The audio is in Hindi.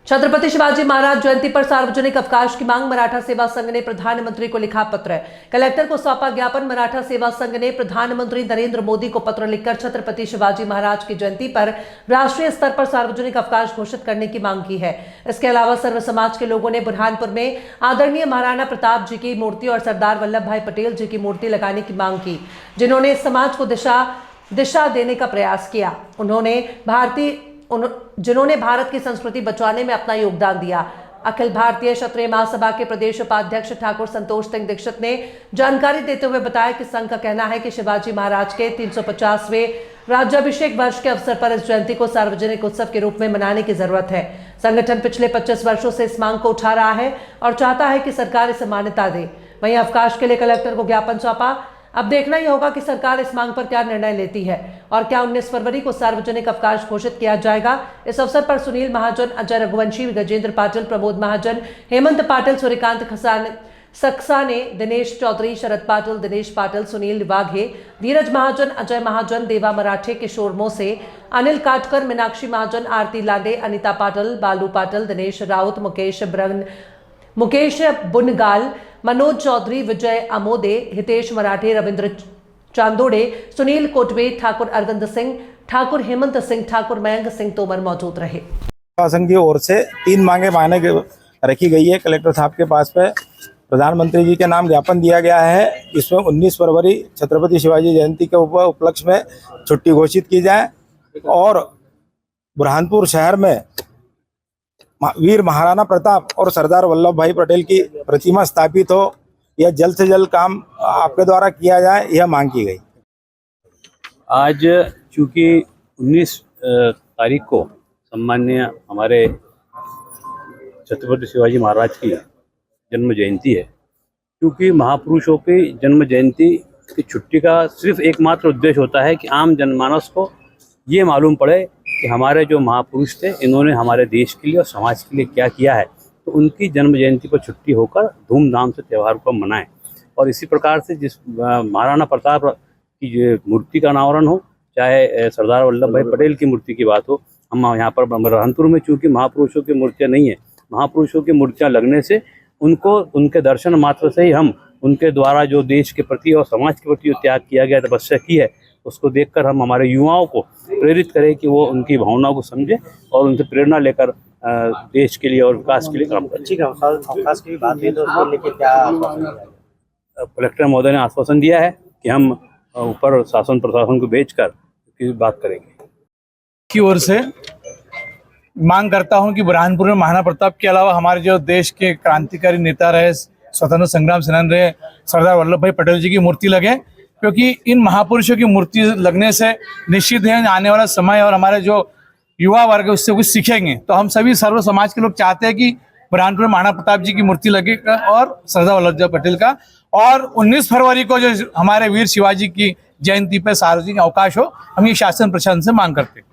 छत्रपति शिवाजी महाराज जयंती पर सार्वजनिक अवकाश की मांग। मराठा सेवा संघ ने प्रधानमंत्री को लिखा पत्र। कलेक्टर को सौंपा ज्ञापन। मराठा सेवा संघ ने प्रधानमंत्री नरेंद्र मोदी को पत्र लिखकर छत्रपति शिवाजी महाराज की जयंती पर राष्ट्रीय स्तर पर सार्वजनिक अवकाश घोषित करने की मांग की है। इसके अलावा सर्व समाज के लोगों ने बुरहानपुर में आदरणीय महाराणा प्रताप जी की मूर्ति और सरदार वल्लभ भाई पटेल जी की मूर्ति लगाने की मांग की, जिन्होंने इस समाज को दिशा देने का प्रयास किया। जिन्होंने भारत की संस्कृति बचाने में अपना योगदान दिया। अखिल भारतीय क्षत्रिय महासभा के प्रदेश उपाध्यक्ष ठाकुर संतोष सिंह दीक्षित ने जानकारी देते हुए बताया कि संघ का कहना है कि शिवाजी महाराज के 350वें राज्याभिषेक वर्ष के अवसर पर इस जयंती को सार्वजनिक उत्सव के रूप में मनाने की जरूरत है। संगठन पिछले 25 वर्षों से इस मांग को उठा रहा है और चाहता है कि सरकार इसे मान्यता दे। वहीं अवकाश के लिए कलेक्टर को ज्ञापन सौंपा। अब देखना ही होगा कि सरकार इस मांग पर क्या निर्णय लेती है और क्या 19 फरवरी को सार्वजनिक अवकाश घोषित किया जाएगा। इस अवसर पर सुनील महाजन, अजय रघुवंशी, गजेंद्र पाटिल, प्रमोद महाजन, हेमंत पाटिल, सूर्यकांत सक्साने, दिनेश चौधरी, शरद पाटिल, दिनेश पाटिल, सुनील वाघे, धीरज महाजन, अजय महाजन, देवा मराठे, किशोर मोसे, अनिल काटकर, मीनाक्षी महाजन, आरती लांडे, अनिता पाटिल, बालू पाटिल, दिनेश राउत, मुकेश बुनगाल, मनोज चौधरी, विजय अमोदे, हितेश मराठे, रविंद्र चांदोड़े, सुनील कोटवे, ठाकुर अरविंद सिंह, ठाकुर हेमंत सिंह, ठाकुर मयंक सिंह तोमर मौजूद रहे। शासन की ओर से 3 मांगे रखी गई है। कलेक्टर साहब के पास पे प्रधानमंत्री जी के नाम ज्ञापन दिया गया है। इसमें 19 फरवरी छत्रपति शिवाजी जयंती के उपलक्ष्य में छुट्टी घोषित की जाए और बुरहानपुर शहर में वीर महाराणा प्रताप और सरदार वल्लभ भाई पटेल की प्रतिमा स्थापित हो। यह जल्द से जल्द काम आपके द्वारा किया जाए, यह मांग की गई। आज चूँकि 19 तारीख को सम्मान्य हमारे छत्रपति शिवाजी महाराज की जन्म जयंती है, क्योंकि महापुरुषों की जन्म जयंती की छुट्टी का सिर्फ एकमात्र उद्देश्य होता है कि आम जनमानस को ये मालूम पड़े कि हमारे जो महापुरुष थे इन्होंने हमारे देश के लिए और समाज के लिए क्या किया है, तो उनकी जन्म जयंती पर छुट्टी होकर धूमधाम से त्यौहार को मनाएं। और इसी प्रकार से जिस महाराणा प्रताप की मूर्ति का अनावरण हो, चाहे सरदार वल्लभ भाई पटेल की मूर्ति की बात हो, हम यहाँ पर बुरहानपुर में चूँकि महापुरुषों की मूर्तियाँ नहीं है, महापुरुषों की मूर्तियाँ लगने से उनको उनके दर्शन मात्र से ही हम उनके द्वारा जो देश के प्रति और समाज के प्रति जो त्याग किया गया, तपस्या की है, उसको देखकर हम हमारे युवाओं को प्रेरित करें कि वो उनकी भावनाओं को समझें और उनसे प्रेरणा लेकर देश के लिए और विकास के लिए काम करें। ठीक है, अवकाश की बात है तो उसको लेकर क्या कलेक्टर महोदय ने आश्वासन दिया है कि हम ऊपर शासन प्रशासन को भेजकर इसकी बात करेंगे। की ओर से मांग करता हूं कि बुरहानपुर में महाराणा प्रताप के अलावा हमारे जो देश के क्रांतिकारी नेता रहे, स्वतंत्र संग्राम सेनानी रहे, सरदार वल्लभ भाई पटेल जी की मूर्ति लगे, क्योंकि इन महापुरुषों की मूर्ति लगने से निश्चित है आने वाला समय और हमारे जो युवा वर्ग है उससे कुछ सीखेंगे। तो हम सभी सर्व समाज के लोग चाहते हैं कि बुरहानपुर में महाराणा प्रताप जी की मूर्ति लगे और सरदार वल्लभ भाई पटेल का, और 19 फरवरी को जो हमारे वीर शिवाजी की जयंती पर सार्वजनिक अवकाश हो, हम ये शासन प्रशासन से मांग करते हैं।